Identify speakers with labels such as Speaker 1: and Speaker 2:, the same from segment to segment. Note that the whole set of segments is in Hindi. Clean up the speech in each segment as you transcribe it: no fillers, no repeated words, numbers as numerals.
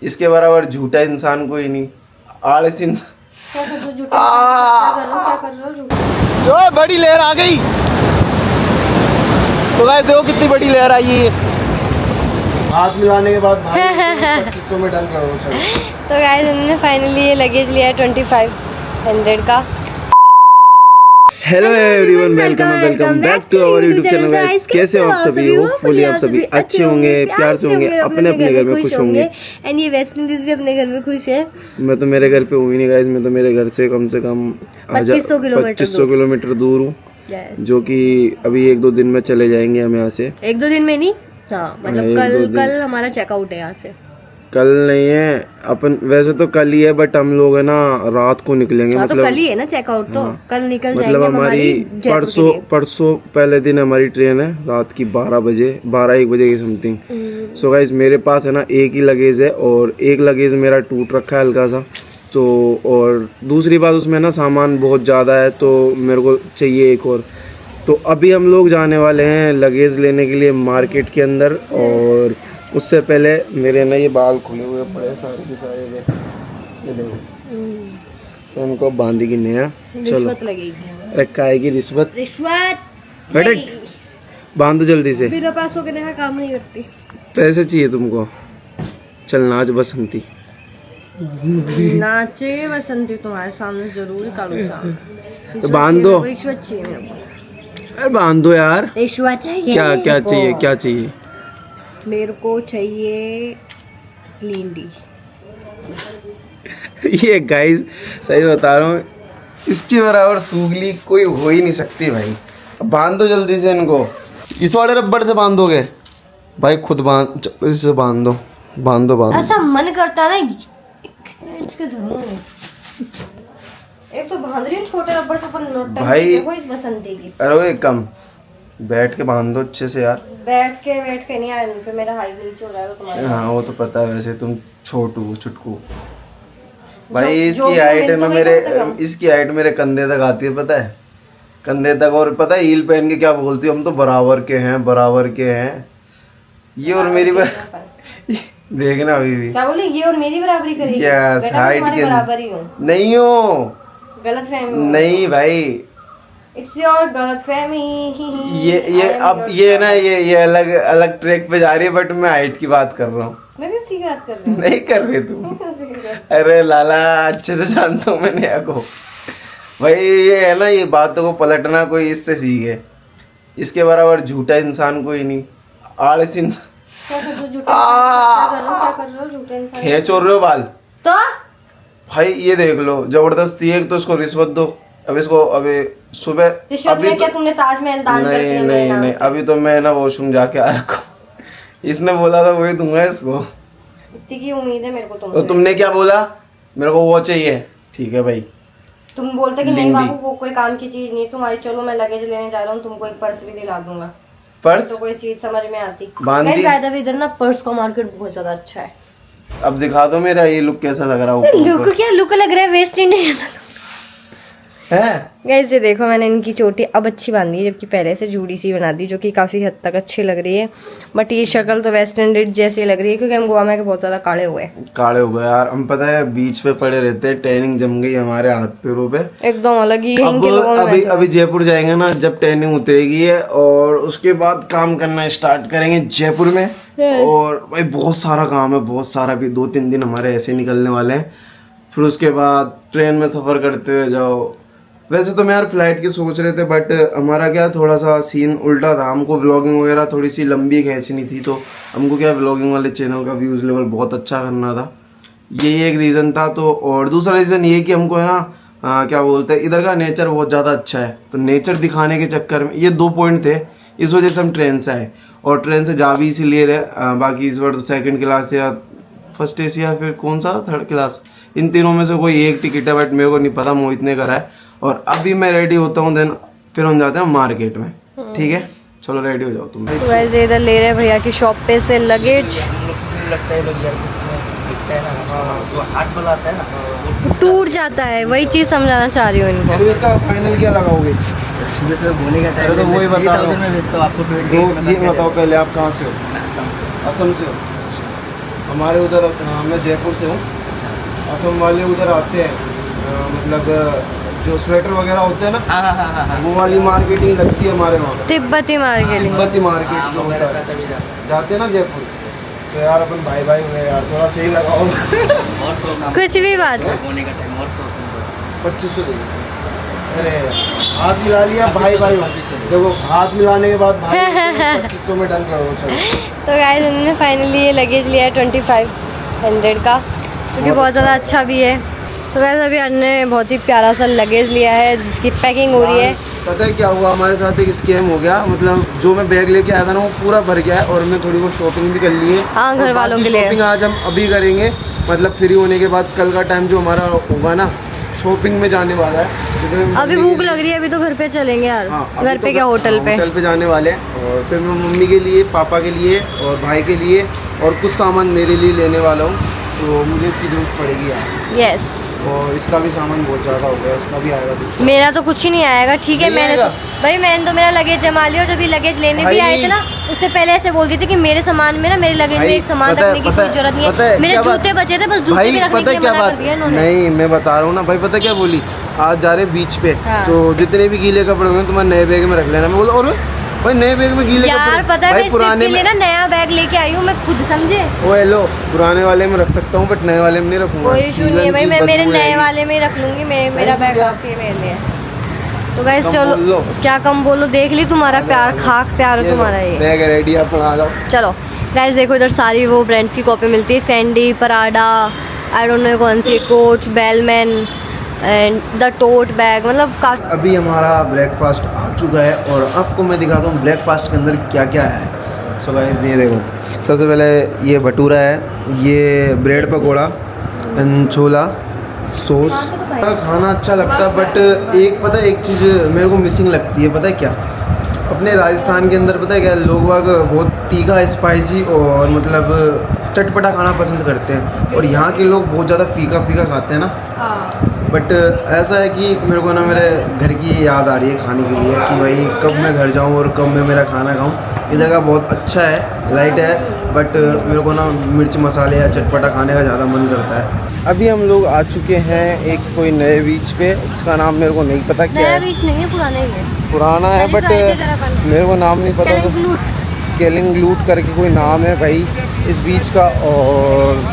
Speaker 1: इसके बराबर झूठा इंसान कोई नहीं, आलसी इंसान। बड़ी लहर आ गई। तो गाइस देखो कितनी बड़ी लहर आई है। हाथ मिलाने के बाद 2500 में डन करो। चलो
Speaker 2: तो गाइस उन्होंने फाइनली ये लगेज लिया है 2500 का।
Speaker 1: Hello everyone, welcome back to our YouTube channel guys. कैसे हो आप सभी? होपफुली आप सभी अच्छे होंगे, प्यार से होंगे, अपने अपने घर में खुश होंगे।
Speaker 2: एंड ये वेस्ट इंडीज भी अपने घर में खुश है।
Speaker 1: मैं तो मेरे घर पे हूँ ही नहीं गाइस, मैं तो मेरे घर से कम 2500 किलोमीटर दूर हूँ, जो कि अभी 1-2 दिन में चले जाएंगे हम यहाँ से।
Speaker 2: 1-2 दिन में नहीं, हाँ मतलब कल हमारा चेकआउट है यहाँ से।
Speaker 1: कल नहीं है अपन, वैसे तो कल ही है, बट हम लोग है ना रात को निकलेंगे।
Speaker 2: हाँ,
Speaker 1: मतलब
Speaker 2: तो कल ही है ना चेकआउट, तो कल निकल
Speaker 1: मतलब
Speaker 2: जाएंगे।
Speaker 1: हमारी परसों पहले दिन हमारी ट्रेन है रात की 12-1 बजे की समथिंग। सो गाइस मेरे पास है ना एक ही लगेज है, और एक लगेज मेरा टूट रखा है हल्का सा। तो और दूसरी बात उसमें ना सामान बहुत ज़्यादा है, तो मेरे को चाहिए एक और। तो अभी हम लोग जाने वाले हैं लगेज लेने के लिए मार्केट के अंदर, और उससे पहले मेरे ना ये बाल खुले हुए पड़े सारे के सारे, ये देखो। तो उनको बांधी की नया। चलो अरे काय की रिश्वत बांधो जल्दी से,
Speaker 2: बिना पैसों के नया काम नहीं करती।
Speaker 1: पैसे चाहिए तुमको? चल नाच बसंती।
Speaker 2: नाचे बसंती तुम्हारे सामने जरूर करूँगा।
Speaker 1: तो बांध दो।
Speaker 2: रिश्वत चाहिए मेरे को।
Speaker 1: अरे बांध दो यार।
Speaker 2: रिश्वत चाहिए।
Speaker 1: क्या चाहिए? क्या चाहिए?
Speaker 2: मेरे को चाहिए लींडी।
Speaker 1: ये गाइस सही बता रहा हूँ, इसके बराबर सूगली कोई हो ही नहीं सकती भाई। बांध दो जल्दी से इनको। इस वाले रबड़ से बांधोगे भाई? खुद बांध, इससे बांध दो।
Speaker 2: ऐसा मन करता है ना इसके धुआं। एक तो बांध रही हूँ छोटे रबड़ से, पर नोट
Speaker 1: भाई
Speaker 2: इस बसंती की।
Speaker 1: अरे कम बैठ के बांध दो अच्छे से यार।
Speaker 2: बैठ के नहीं आया, फिर मेरा हाइट नीचे हो जाएगा तुम्हारा।
Speaker 1: हाँ वो तो पता है, वैसे तुम छोटू चुटकू भाई। इसकी हाइट है ना इसकी हाइट मेरे कंधे तक आती है, पता है? कंधे तक। और पता है हील पहन के क्या बोलती हूँ? हम तो बराबर के हैं। ये और मेरी देखना अभी भी
Speaker 2: क्या बोले? ये और मेरी बराबरी करेगी?
Speaker 1: यस, हाइट के
Speaker 2: बराबर ही हूँ।
Speaker 1: नहीं हो,
Speaker 2: गलतफहमी
Speaker 1: नहीं भाई,
Speaker 2: इट्स योर गलतफहमी।
Speaker 1: ये अब ये ना ये अलग ट्रैक पे जा रही है, बट मैं हाइट की बात कर रहा हूँ।
Speaker 2: मैं भी उसी की बात कर रही हूँ।
Speaker 1: नहीं कर रहे तुम। अरे लाला अच्छे से जानता हूँ मैंने आपको भाई। ये है ना, ये बातों को पलटना कोई इससे सीखे। इसके बराबर झूठा इंसान कोई नहीं, आलसी इंसान। खींच रहे हो बाल
Speaker 2: तो
Speaker 1: भाई? ये देख लो जबरदस्ती। एक तो इसको रिश्वत दो। अब इसको अभी सुबह अभी
Speaker 2: क्या तुमने ताजमहल दान कर दिया?
Speaker 1: नहीं अभी तो मैं ना वॉशरूम जाके आ रखा हूँ। इसने बोला था वही दूंगा इसको।
Speaker 2: इतनी की उम्मीद है मेरे को
Speaker 1: तो तुमने क्या बोला? मेरे को वो चाहिए। ठीक है भाई।
Speaker 2: तुम बोलते कि नहीं बाबू वो कोई काम की चीज नहीं तुम्हारी, चलो मैं लगेज लेने जा रहा हूँ, तुमको एक पर्स भी दिला दूंगा।
Speaker 1: पर्स
Speaker 2: तो कोई चीज समझ में आती। इधर ना पर्स का मार्केट बहुत ज्यादा अच्छा है।
Speaker 1: अब दिखा दो मेरा ये लुक कैसा लग रहा है।
Speaker 2: लुक क्या लुक लग रहा है? वेस्ट इंडीज
Speaker 1: है
Speaker 2: गाइस। ये देखो मैंने इनकी चोटी अब अच्छी बांधी है, जबकि पहले से जूड़ी सी बना दी, जो कि काफी हद तक अच्छी लग रही है। बट ये शक्ल तो वेस्ट इंडीज जैसी लग रही है, क्योंकि हम गोवा में बहुत ज्यादा काले हो गए यार। हम पता है बीच पे पड़े रहते हैं, टैनिंग जम गई हमारे हाथ पैरों पे एकदम अलग ही। अभी जयपुर जाएंगे ना, जब टैनिंग उतरेगी है, और उसके बाद काम करना स्टार्ट करेंगे जयपुर में। और भाई बहुत सारा काम है, बहुत सारा। भी 2-3 दिन हमारे ऐसे निकलने वाले हैं। फिर उसके बाद ट्रेन में सफर करते हुए जाओ। वैसे तो मैं यार फ्लाइट की सोच रहे थे, बट हमारा क्या थोड़ा सा सीन उल्टा था। हमको व्लॉगिंग वगैरह थोड़ी सी लंबी खींचनी थी, तो हमको क्या व्लॉगिंग वाले चैनल का व्यूज़ लेवल बहुत अच्छा करना था। यही एक रीज़न था। तो और दूसरा रीज़न ये कि हमको है ना क्या बोलते हैं, इधर का नेचर बहुत ज़्यादा अच्छा है, तो नेचर दिखाने के चक्कर में ये 2 पॉइंट थे। इस वजह से हम ट्रेन से आए, और ट्रेन से जा भी इसीलिए रहे। बाकी इस बार तो 2nd क्लास या फर्स्ट AC या फिर कौन सा 3rd क्लास, इन तीनों में से कोई एक टिकट है, बट मेरे को नहीं पता, मोहित ने करा है। और अभी मैं रेडी होता हूँ, देन फिर हम जाते हैं मार्केट में। ठीक है चलो रेडी हो जाओ तुम। तो वैसे इधर ले रहे भैया की शॉप पे से लगेज। टूट जाता है, वही चीज समझाना चाह रही हूँ इनको।
Speaker 1: तो इसका फाइनल क्या लगाओगे? अरे तो वही बता रहा हूँ। ये बताओ पहले आप कहाँ से हो? असम से हो? हमारे उधर मैं जयपुर से हूँ। असम वाले उधर आते हैं, मतलब जो स्वेटर वगैरह होते हैं ना, वो वाली मार्केटिंग लगती है हमारे वहाँ।
Speaker 2: तिब्बती मार्केटिंग,
Speaker 1: तिब्बती मार्केट जो होता है, जाते हैं ना जयपुर। तो यार अपन भाई भाई हुए यार, थोड़ा सही लगाओ।
Speaker 2: कुछ भी बात है।
Speaker 1: 2500 दे। अरे हाथ मिला लिया भाई भाई, देखो हाथ मिलाने के बाद भाई 2500 में डन करो। चलो
Speaker 2: तो गाइस उन्होंने फाइनली ये लगेज लिया है 2500 का, जो कि बहुत ज़्यादा अच्छा भी है। तो वैसे अभी अन्य बहुत ही प्यारा सा लगेज लिया है जिसकी पैकिंग हो रही है।
Speaker 1: पता है क्या हुआ हमारे साथ, एक स्कैम हो गया। मतलब जो मैं बैग लेके आया था ना, वो पूरा भर गया है और मैं थोड़ी बहुत शॉपिंग भी कर ली है।
Speaker 2: हाँ, घर वालों के लिए
Speaker 1: शॉपिंग आज हम अभी करेंगे, मतलब फ्री होने के बाद। कल का टाइम जो हमारा होगा ना, शॉपिंग में जाने वाला है।
Speaker 2: अभी भूख लग रही है, अभी तो घर पे चलेंगे यार। घर पे क्या, होटल पे
Speaker 1: जाने वाले हैं। और फिर मैं मम्मी के लिए, पापा के लिए और भाई के लिए और कुछ सामान मेरे लिए लेने वाला हूँ। तो मुझे इसकी जरूरत पड़ेगी यार।
Speaker 2: यस,
Speaker 1: और इसका भी सामान बहुत ज़्यादा हो गया, इसका भी आएगा।
Speaker 2: मेरा तो कुछ ही नहीं आएगा, ठीक है। मैंने तो मेरा लगेज जमा लिया। जब ये लगेज लेने भी आए थे ना, उससे पहले ऐसे बोल दी थी कि मेरे सामान में ना, मेरे लगेज में एक सामान रखने की कोई जरूरत नहीं है। मेरे जूते बचे थे, बस जूते भी रखने के लिए मना कर दिया इन्होंने।
Speaker 1: नहीं, मैं बता रहा हूँ ना भाई, पता क्या बोली, आज जा रहे बीच पे।
Speaker 2: हाँ।
Speaker 1: तो जितने भी गीले कपड़े होंगे तुम्हारे नए बैग में रख लेना। मैं बोला और भाई नए बैग में गीले
Speaker 2: यार
Speaker 1: कपड़े,
Speaker 2: पता है, मैं
Speaker 1: पुराने
Speaker 2: के लिए ना नया बैग लेके आई हूँ मैं खुद, समझे।
Speaker 1: ओ हेलो, पुराने वाले में रख सकता हूँ बट नए वाले में नहीं रखूंगा।
Speaker 2: कोई इशू नहीं है भाई, मैं मेरे नए वाले में ही रख लूंगी। मेरा बैग काफी है मेरे लिए। तो गाइस चलो, क्या कम बोलो, देख ली तुम्हारा प्यार, खाक प्यार तुम्हारा ये
Speaker 1: बैग रेडी, अपन आ जाओ।
Speaker 2: चलो गाइस देखो, इधर सारी वो ब्रांड्स की कॉपी मिलती है। Fendi, Prada, I don't know कौन सी, कोच, बेलमैन एंड द टोट बैग, मतलब काफी।
Speaker 1: अभी हमारा ब्रेकफास्ट आ चुका है और आपको मैं दिखाता हूँ ब्रेकफास्ट के अंदर क्या क्या है। सो गाइस ये देखो, सबसे पहले ये भटूरा है, ये ब्रेड पकौड़ा, छोला, सॉस। खाना अच्छा लगता है बट एक पता है, एक चीज़ मेरे को मिसिंग लगती है। पता है क्या, अपने राजस्थान के अंदर पता है क्या, लोग बाग बहुत तीखा, स्पाइसी और मतलब चटपटा खाना पसंद करते हैं। और यहाँ के लोग बहुत ज़्यादा फीका फीका खाते हैं ना। बट ऐसा है कि मेरे को ना मेरे घर की याद आ रही है खाने के लिए, कि भाई कब मैं घर जाऊँ और कब मैं मेरा खाना खाऊँ। इधर का बहुत अच्छा है, लाइट है, बट मेरे को ना मिर्च मसाले या चटपटा खाने का ज़्यादा मन करता है। अभी हम लोग आ चुके हैं एक कोई नए बीच पे, इसका नाम मेरे को नहीं पता क्या है।
Speaker 2: बीच नहीं है, पुराना ही है।
Speaker 1: पुराना है बट मेरे को नाम नहीं पता। केलिंगलूट करके कोई नाम है भाई इस बीच का। और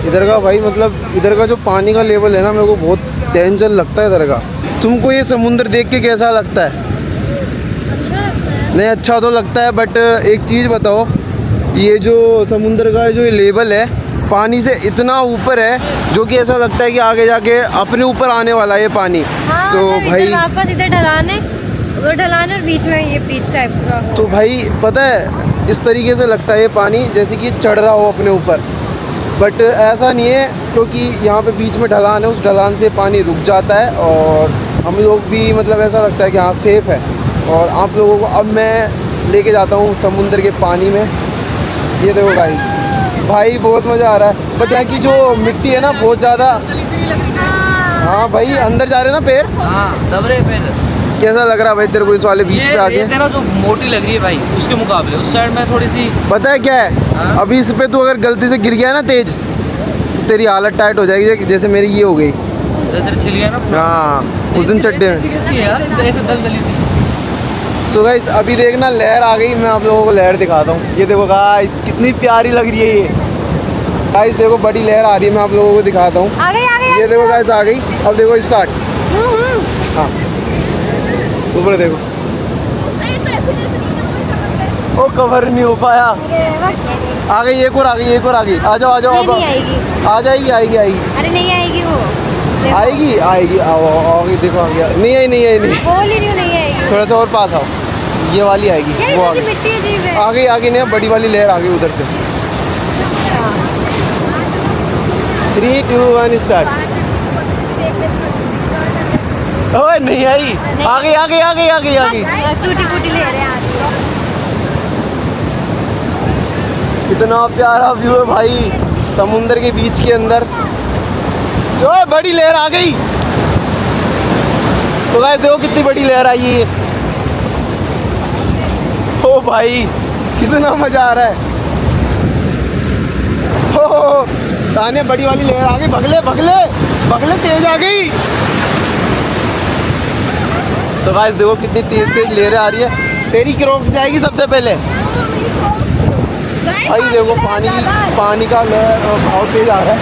Speaker 1: इधर का भाई, मतलब इधर का जो पानी का लेवल है ना, मेरे को बहुत टेंशन लगता है इधर का। तुमको ये समुंदर देख के कैसा लगता है?
Speaker 2: अच्छा लगता है।
Speaker 1: नहीं, अच्छा तो लगता है बट एक चीज़ बताओ, ये जो समुंदर का जो लेवल है पानी से इतना ऊपर है, जो कि ऐसा लगता है कि आगे जाके अपने ऊपर आने वाला है ये पानी।
Speaker 2: हाँ,
Speaker 1: तो भाई
Speaker 2: वापस इधर ढलाने और बीच में ये बीच टाइप से।
Speaker 1: तो भाई पता है, इस तरीके से लगता है ये पानी जैसे कि चढ़ रहा हो अपने ऊपर, बट ऐसा नहीं है, क्योंकि यहाँ पे बीच में ढलान है, उस ढलान से पानी रुक जाता है और हम लोग भी मतलब ऐसा लगता है कि हाँ सेफ़ है। और आप लोगों को अब मैं लेके जाता हूँ समुंदर के पानी में। ये देखो भाई बहुत मज़ा आ रहा है, बट यहाँ की जो मिट्टी है ना बहुत ज़्यादा। हाँ भाई, अंदर जा रहे हैं ना पैर,
Speaker 3: हाँ दब रहे पैर।
Speaker 1: कैसा लग रहा है भाई तेरे को इस वाले बीच पे आके?
Speaker 3: ये तेरा जो मोटी लग रही है भाई, उसके मुकाबले उस साइड में थोड़ी सी।
Speaker 1: पता है क्या है,
Speaker 3: हाँ?
Speaker 1: अभी इस पे तू अगर गलती से गिर गया ना तेज, तो तेरी हालत टाइट हो जाएगी, जैसे मेरी ये हो गई।
Speaker 3: इधर छिल गया ना।
Speaker 1: हाँ, उस दिन चड्डे में।
Speaker 3: कैसी है यार, ऐसे दलदली सी।
Speaker 1: सो गाइस अभी देखना लहर आ गई, मैं आप लोगों को लहर दिखाता हूँ। ये देखो गाइस कितनी प्यारी लग रही है ये। गाइस देखो बड़ी लहर आ रही है, मैं आप लोगों को दिखाता हूँ।
Speaker 2: आ गई।
Speaker 1: ये देखो गाइस आ गई। अब देखो स्टार्ट। हाँ ऊपर देखो, ओ कवर नहीं हो पाया। आ गई, एक और आ गई, एक और आ गई। आ जाओ आ जाओ, अब आ जाएगी, आएगी।
Speaker 2: अरे नहीं आएगी वो,
Speaker 1: आएगी आओ देखो आ गया। नहीं आई
Speaker 2: बोल ही नहीं आएगी।
Speaker 1: थोड़ा सा और पास आओ, ये वाली आएगी। वो आ गई आ गई नहीं, बड़ी वाली लहर आ गई उधर से। 3 2 1 स्टार्ट। ओए नहीं आई, आ गई।
Speaker 2: टूटी फूटी ले रहे हैं।
Speaker 1: कितना प्यारा व्यू है भाई समुंदर के बीच के अंदर। ओए बड़ी लहर आ गई। सो गाइस देखो कितनी बड़ी लहर आई है। ओ भाई कितना मजा आ रहा है। ओ ताने बड़ी वाली लहर आ गई, भगले भगले भगले तेज आ गई। सो गाइस देखो कितनी तेज तेज लहरें आ रही है। तेरी क्रॉप जाएगी सबसे पहले। भाई देखो पानी का भाव तेज आ रहा है।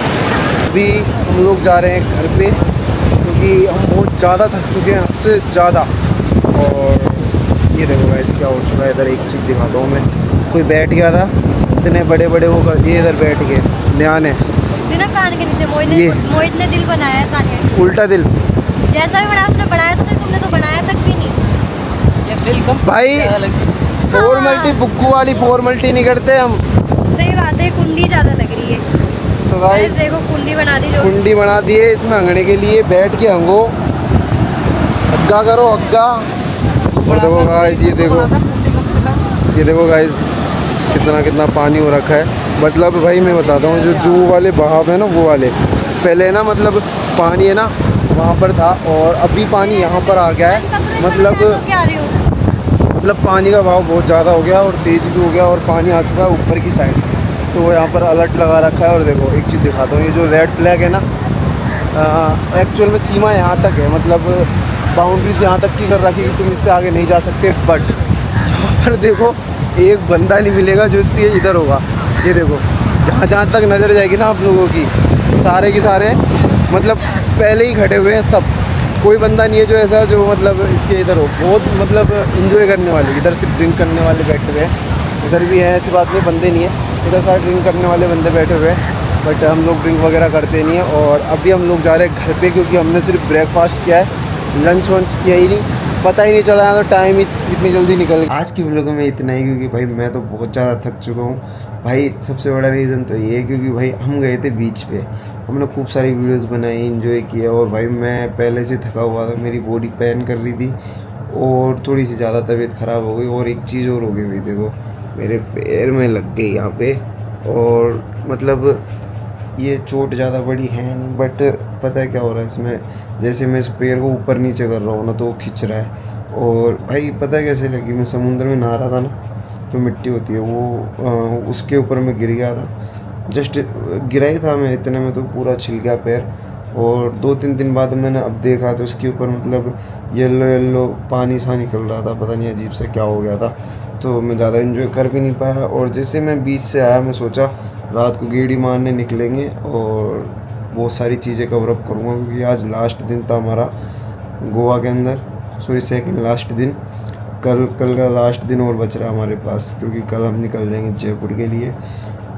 Speaker 1: अभी हम लोग जा रहे हैं घर पे क्योंकि हम बहुत ज़्यादा थक चुके हैं, हद से ज़्यादा। और ये देखो गाइस क्या हो चुका है। इधर एक चीज़ दिखाता हूँ मैं, कोई बैठ गया था, इतने बड़े बड़े वो कर दिए, इधर बैठ गए न्यान है
Speaker 2: बिना कान के नीचे। मोहित ने दिल बनाया है कान के,
Speaker 1: उल्टा दिल
Speaker 2: जैसा भी बनाया उसने बनाया, तो फिर तुमने तो बनाया तक भी नहीं।
Speaker 3: ये दिल कम
Speaker 1: भाई। फॉर्मलिटी बुक्कू वाली फॉर्मलिटी नहीं करते हम।
Speaker 2: सही बात है, कुंडी ज्यादा लग रही है।
Speaker 1: तो गाइस
Speaker 2: देखो कुंडी बना दी, जो
Speaker 1: कुंडी बना दिए इसमें अंगने के लिए। बैठ के हमको अग्गा करो अग्गा। और देखो गाइस ये देखो गाइस कितना पानी हो रखा है। मतलब भाई मैं बताता हूँ, जो वाले बहाव है ना वो वाले, पहले ना मतलब पानी है ना वहाँ पर था और अभी पानी यहाँ पर आ गया है। मतलब पानी का बहाव बहुत ज़्यादा हो गया और तेज़ भी हो गया और पानी आ चुका है ऊपर की साइड। तो यहाँ पर अलर्ट लगा रखा है। और देखो एक चीज़ दिखाता हूँ, ये जो रेड फ्लैग है ना, एक्चुअल में सीमा यहाँ तक है, मतलब बाउंड्रीज यहाँ तक की कर रखी है, तुम इससे आगे नहीं जा सकते। बट यहाँ पर देखो एक बंदा नहीं मिलेगा जो इससे इधर होगा। ये देखो जहाँ तक नज़र जाएगी ना आप लोगों की, सारे के सारे मतलब पहले ही खड़े हुए हैं सब। कोई बंदा नहीं है जो ऐसा जो मतलब इसके इधर हो। बहुत मतलब इंजॉय करने वाले, इधर सिर्फ ड्रिंक करने वाले बैठे हुए हैं, इधर भी है, ऐसी बात नहीं, बंदे नहीं है, इधर सारे ड्रिंक करने वाले बंदे बैठे हुए हैं। बट हम लोग ड्रिंक वगैरह करते नहीं हैं। और अभी हम लोग जा रहे हैं घर पे क्योंकि हमने सिर्फ ब्रेकफास्ट किया है, लंच वंच किया ही नहीं, पता ही नहीं चला है, तो टाइम इतनी जल्दी निकल गया। आज की व्लॉग में इतना ही, क्योंकि भाई मैं तो बहुत ज़्यादा थक चुका हूँ भाई। सबसे बड़ा रीज़न तो ये है क्योंकि भाई हम गए थे बीच पे, हमने खूब सारी वीडियोस बनाई, एंजॉय किया। और भाई मैं पहले से थका हुआ था, मेरी बॉडी पेन कर रही थी और थोड़ी सी ज़्यादा तबीयत ख़राब हो गई। और एक चीज़ और हो गई भाई, देखो मेरे पैर में लग गई यहाँ पे। और मतलब ये चोट ज़्यादा बड़ी है नहीं, बट पता है क्या हो रहा है इसमें, जैसे मैं इस पैर को ऊपर नीचे कर रहा हूँ ना तो वो खिंच रहा है। और भाई पता है कैसे लगी, मैं समुद्र में नहा रहा था ना, जो मिट्टी होती है वो उसके ऊपर मैं गिर गया था। जस्ट गिरा ही था मैं, इतने में तो पूरा छिल गया पैर। और 2-3 दिन बाद मैंने अब देखा तो इसके ऊपर मतलब येलो पानी सा निकल रहा था, पता नहीं अजीब से क्या हो गया था। तो मैं ज़्यादा एंजॉय कर भी नहीं पाया। और जैसे मैं बीच से आया, मैं सोचा रात को गेड़ी मारने निकलेंगे और बहुत सारी चीज़ें कवर अप करूँगा, क्योंकि आज लास्ट दिन था हमारा गोवा के अंदर, सॉरी सेकंड लास्ट दिन। कल का लास्ट दिन और बच रहा है हमारे पास, क्योंकि कल हम निकल जाएंगे जयपुर के लिए।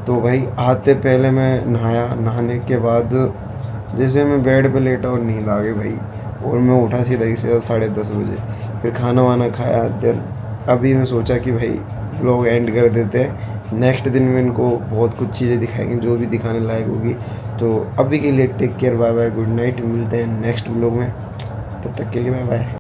Speaker 1: तो भाई आते पहले मैं नहाया, नहाने के बाद जैसे मैं बेड पे लेटा और नींद आ गई भाई। और मैं उठा सीधा 10:30 बजे, फिर खाना वाना खाया। देन अभी मैं सोचा कि भाई व्लॉग एंड कर देते हैं, नेक्स्ट दिन में इनको बहुत कुछ चीज़ें दिखाएंगे जो भी दिखाने लायक होगी। तो अभी के लिए take care, bye bye, good night. मिलते हैं नेक्स्ट व्लॉग में, तब तक के लिए बाय बाय।